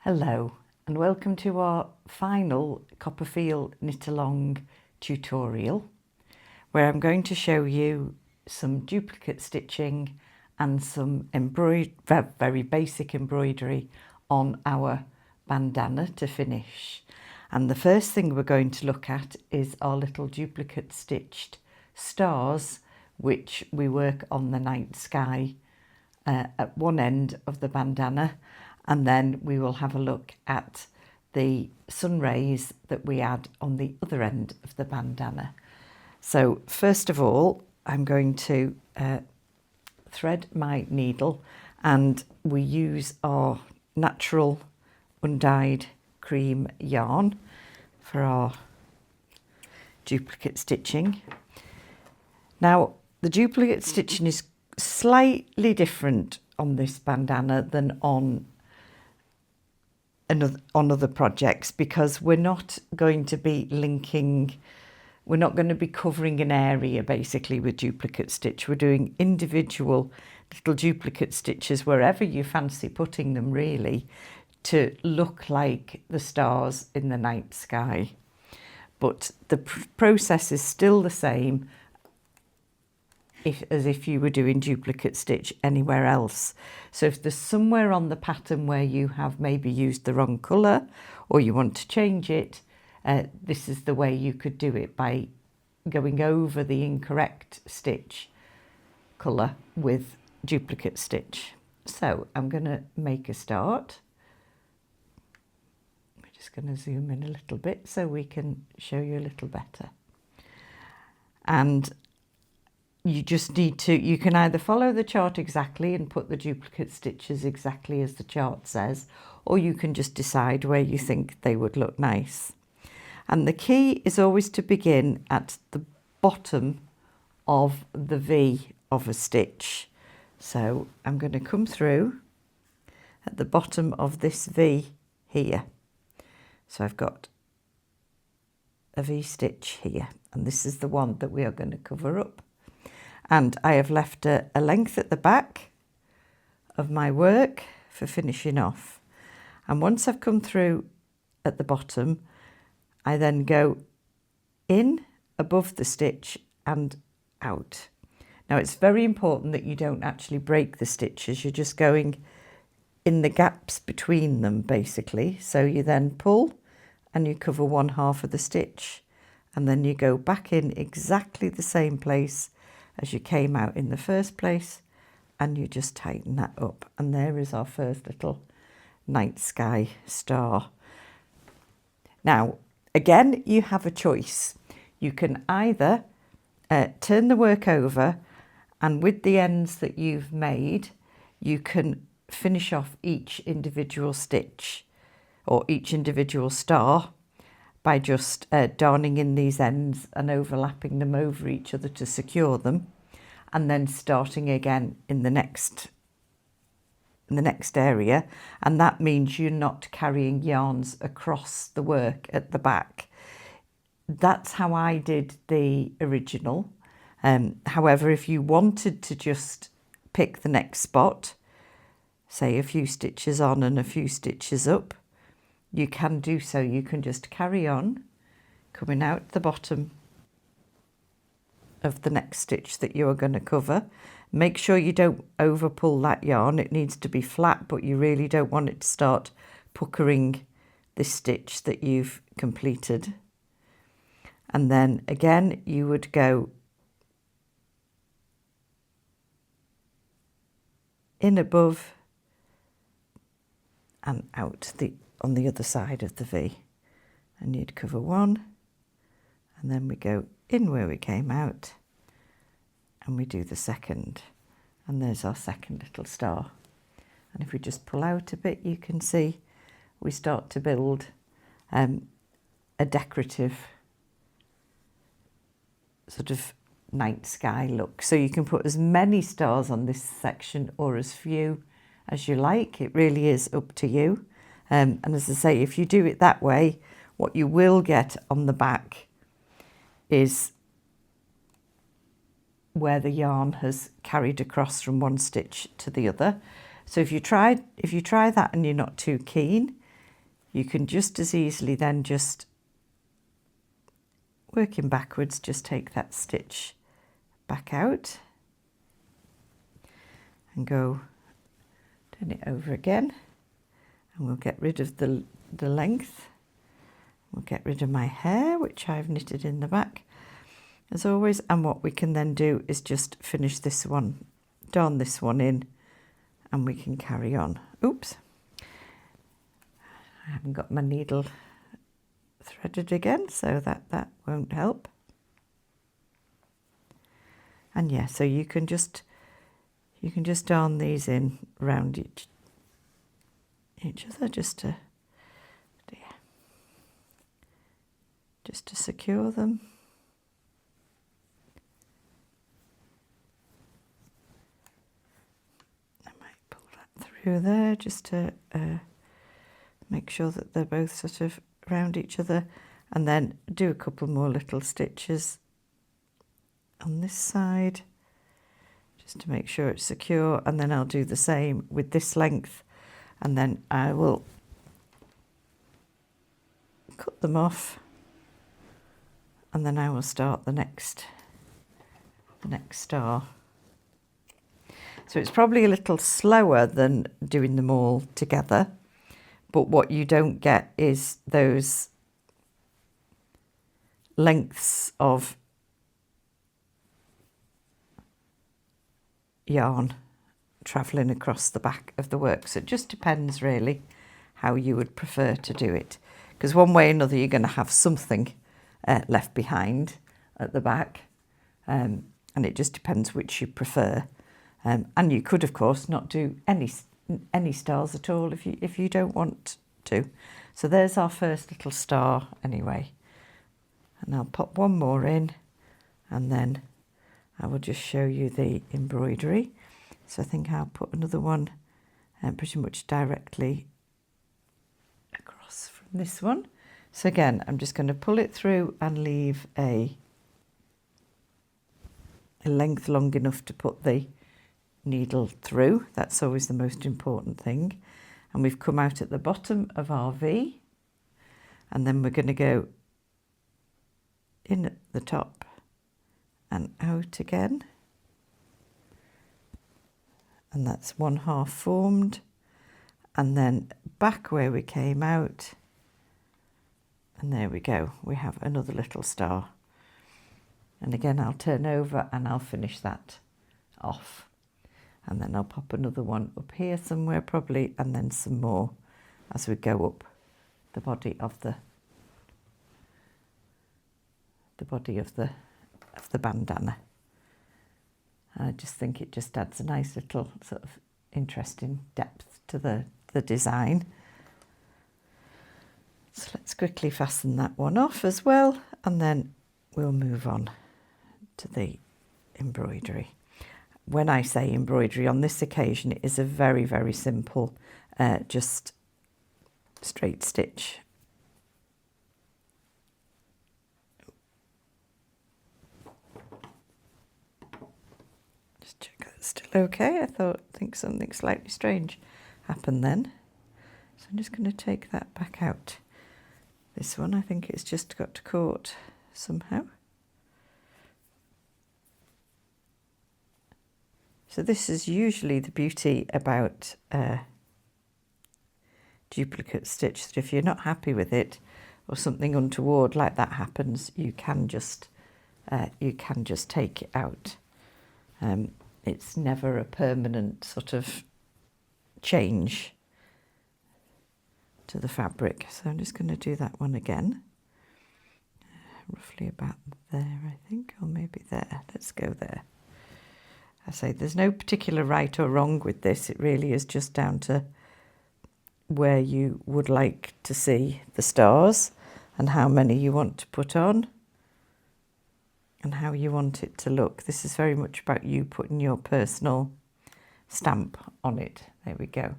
Hello and welcome to our final Coppafeel knit along tutorial, where I'm going to show you some duplicate stitching and some very basic embroidery on our bandana to finish. And the first thing we're going to look at is our little duplicate stitched stars, which we work on the night sky at one end of the bandana, and then we will have a look at the sun rays that we add on the other end of the bandana. So first of all, I'm going to thread my needle, and we use our natural undyed cream yarn for our duplicate stitching. Now, the duplicate stitching is slightly different on this bandana than on other projects, because we're not going to be we're not going to be covering an area basically with duplicate stitch. We're doing individual little duplicate stitches wherever you fancy putting them, really, to look like the stars in the night sky. But the process is still the same as if you were doing duplicate stitch anywhere else. So if there's somewhere on the pattern where you have maybe used the wrong colour or you want to change it, this is the way you could do it, by going over the incorrect stitch colour with duplicate stitch. So I'm going to make a start. We're just going to zoom in a little bit so we can show you a little better. And you just need to, you can either follow the chart exactly and put the duplicate stitches exactly as the chart says, or you can just decide where you think they would look nice. And the key is always to begin at the bottom of the V of a stitch. So I'm going to come through at the bottom of this V here. So I've got a V stitch here, and this is the one that we are going to cover up. And I have left a length at the back of my work for finishing off. And once I've come through at the bottom, I then go in above the stitch and out. Now, it's very important that you don't actually break the stitches. You're just going in the gaps between them, basically. So you then pull and you cover one half of the stitch, and then you go back in exactly the same place as you came out in the first place, and you just tighten that up. And there is our first little night sky star. Now, again, you have a choice. You can either turn the work over, and with the ends that you've made, you can finish off each individual stitch or each individual star by just darning in these ends and overlapping them over each other to secure them, and then starting again in the next area. And that means you're not carrying yarns across the work at the back. That's how I did the original. However, if you wanted to just pick the next spot, say a few stitches on and a few stitches up, you can do so. You can just carry on coming out the bottom of the next stitch that you are going to cover. Make sure you don't over pull that yarn. It needs to be flat, but you really don't want it to start puckering this stitch that you've completed. And then again, you would go in above and out on the other side of the V, and you'd cover one, and then we go in where we came out, and we do the second, and there's our second little star. And if we just pull out a bit, you can see we start to build a decorative sort of night sky look. So you can put as many stars on this section or as few as you like. It really is up to you. And as I say, if you do it that way, what you will get on the back is where the yarn has carried across from one stitch to the other. So if you try that and you're not too keen, you can just as easily then just working backwards, just take that stitch back out and go turn it over again, and we'll get rid of the length. We'll get rid of my hair, which I've knitted in the back as always, and what we can then do is just finish this one, darn this one in, and we can carry on. Oops, I haven't got my needle threaded again, so that won't help. And yeah, so you can just darn these in round each other just to secure them. I might pull that through there just to make sure that they're both sort of around each other, and then do a couple more little stitches on this side just to make sure it's secure, and then I'll do the same with this length, and then I will cut them off, and then I will start the next star. So it's probably a little slower than doing them all together, but what you don't get is those lengths of yarn travelling across the back of the work. So it just depends really how you would prefer to do it, because one way or another you're going to have something left behind at the back, and it just depends which you prefer. And you could of course not do any stars at all if you don't want to. So there's our first little star anyway, and I'll pop one more in, and then I will just show you the embroidery. So I think I'll put another one pretty much directly across from this one. So again, I'm just going to pull it through and leave a length long enough to put the needle through. That's always the most important thing. And we've come out at the bottom of our V, and then we're going to go in at the top and out again, and that's one half formed, and then back where we came out, and there we go, we have another little star. And again, I'll turn over and I'll finish that off, and then I'll pop another one up here somewhere probably, and then some more as we go up the body of the bandana. I just think it just adds a nice little sort of interesting depth to the design. So let's quickly fasten that one off as well, and then we'll move on to the embroidery. When I say embroidery on this occasion, it is a very, very simple, just straight stitch. Just check that's still okay. I think something slightly strange happened then. So I'm just going to take that back out. This one, I think it's just got caught somehow. So this is usually the beauty about duplicate stitch, that if you're not happy with it or something untoward like that happens, you can just take it out. It's never a permanent sort of change to the fabric. So I'm just going to do that one again, roughly about there, I think, or maybe there. Let's go there. I say there's no particular right or wrong with this. It really is just down to where you would like to see the stars and how many you want to put on and how you want it to look. This is very much about you putting your personal stamp on it. There we go.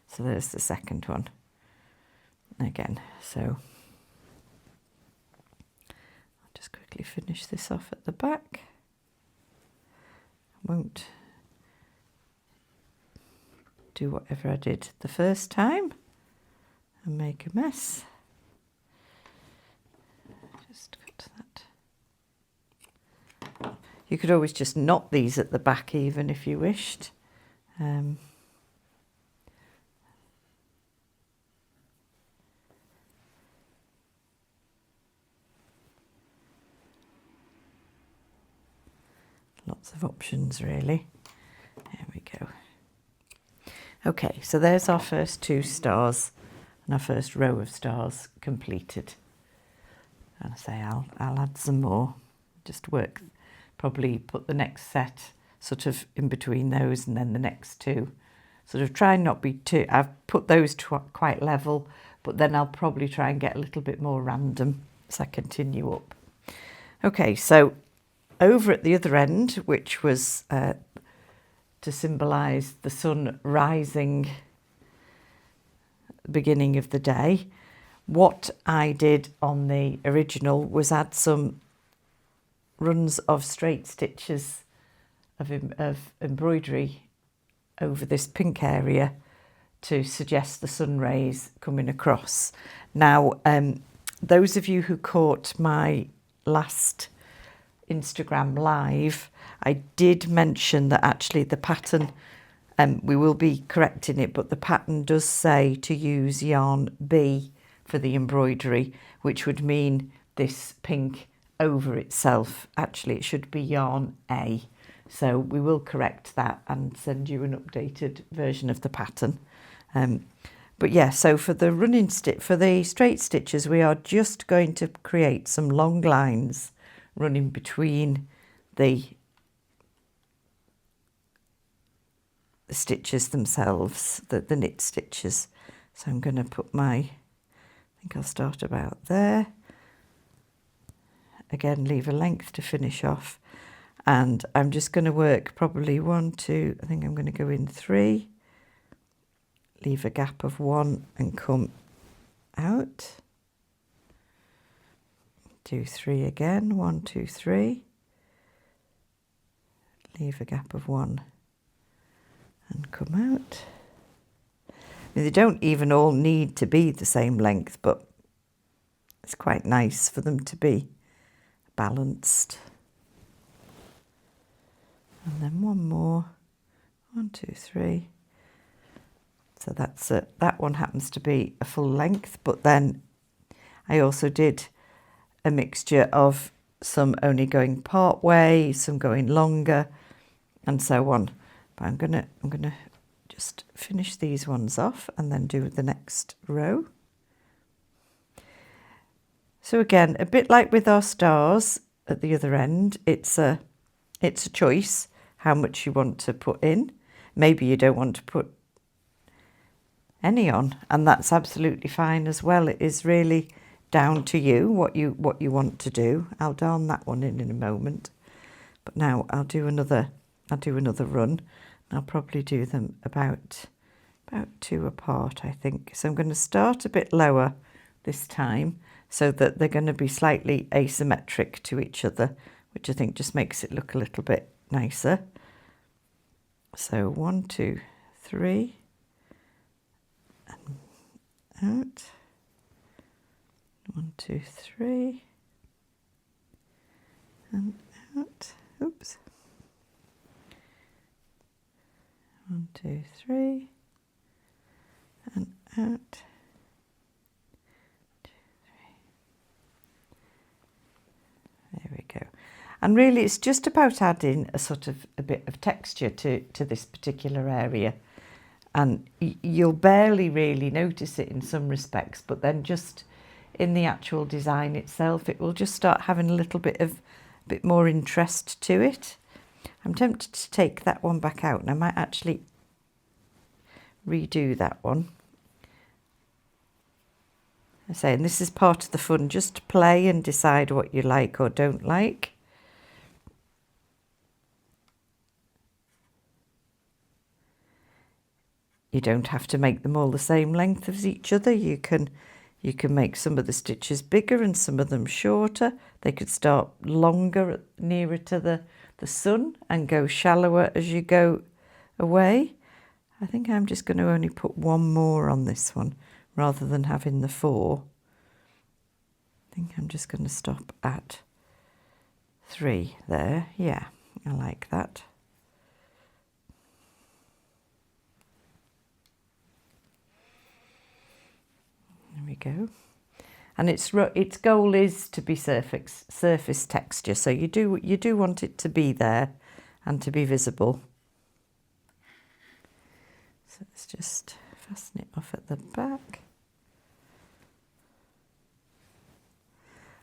So there's the second one again. So I'll just quickly finish this off at the back. Won't do whatever I did the first time. and make a mess. Just cut that. You could always just knot these at the back even if you wished. Lots of options really. There we go. Okay, so there's our first 2 stars and our first row of stars completed. And I say I'll add some more. Just work, probably put the next set sort of in between those and then the next 2. Sort of try and not be too, I've put those quite level, but then I'll probably try and get a little bit more random as I continue up. Okay, so over at the other end, which was to symbolise the sun rising at the beginning of the day, what I did on the original was add some runs of straight stitches of embroidery over this pink area to suggest the sun rays coming across. Now, those of you who caught my last Instagram live, I did mention that actually the pattern, we will be correcting it, but the pattern does say to use yarn B for the embroidery, which would mean this pink over itself. Actually, it should be yarn A. So we will correct that and send you an updated version of the pattern. But yeah, so for the running stitch, for the straight stitches, we are just going to create some long lines running between the stitches themselves, the knit stitches. So I'm going to put I think I'll start about there. Again, leave a length to finish off. And I'm just going to work probably 1, 2, I think I'm going to go in 3, leave a gap of 1 and come out. Do 3 again, 1, 2, 3. Leave a gap of 1 and come out. I mean, they don't even all need to be the same length, but it's quite nice for them to be balanced. And then 1 more, 1, 2, 3. So that's it. That one happens to be a full length, but then I also did a mixture of some only going part way, some going longer, and so on. But I'm gonna just finish these ones off and then do the next row. So again, a bit like with our stars at the other end, it's a choice how much you want to put in. Maybe you don't want to put any on, and that's absolutely fine as well. It is really down to you what you want to do. I'll darn that one in a moment, but now I'll do another run. I'll probably do them about 2 apart, I think. So I'm going to start a bit lower this time so that they're going to be slightly asymmetric to each other, which I think just makes it look a little bit nicer. So 1, 2, 3, and out. 1, 2, 3, and out. Oops. 1, 2, 3, and out. 2, 3. There we go. And really it's just about adding a bit of texture to this particular area. And you'll barely really notice it in some respects, but then just in the actual design itself, it will just start having a bit more interest to it. I'm tempted to take that one back out, and I might actually redo that one. I say, and this is part of the fun, just to play and decide what you like or don't like. You don't have to make them all the same length as each other. You can make some of the stitches bigger and some of them shorter. They could start longer nearer to the sun and go shallower as you go away. I think I'm just going to only put 1 more on this one rather than having the 4. I think I'm just going to stop at 3 there. Yeah, I like that. There we go. And its goal is to be surface texture, so you do want it to be there and to be visible. So let's just fasten it off at the back.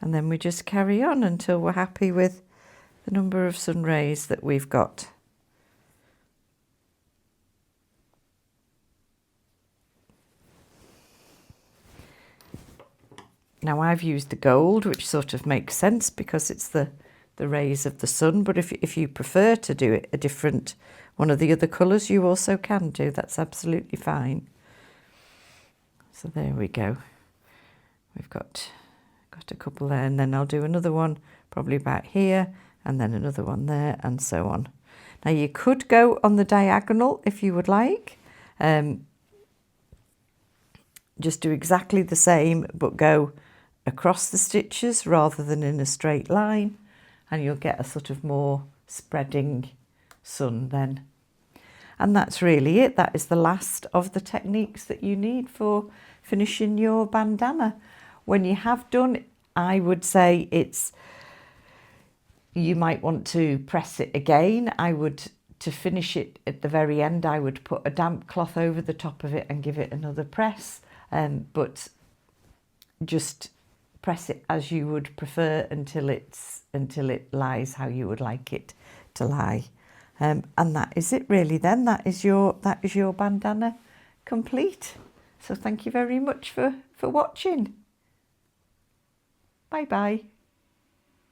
And then we just carry on until we're happy with the number of sun rays that we've got. Now I've used the gold, which sort of makes sense because it's the rays of the sun, but if you prefer to do it a different, one of the other colours, you also can do. That's absolutely fine. So there we go. We've got a couple there, and then I'll do another one probably about here, and then another one there, and so on. Now you could go on the diagonal if you would like. Just do exactly the same, but go across the stitches rather than in a straight line, and you'll get a sort of more spreading sun then. And that's really it. That is the last of the techniques that you need for finishing your bandana. When you have done, I would say you might want to press it again. To finish it at the very end, I would put a damp cloth over the top of it and give it another press, but just press it as you would prefer until it lies how you would like it to lie. And that is it really then. That is your bandana complete. So thank you very much for watching. Bye bye.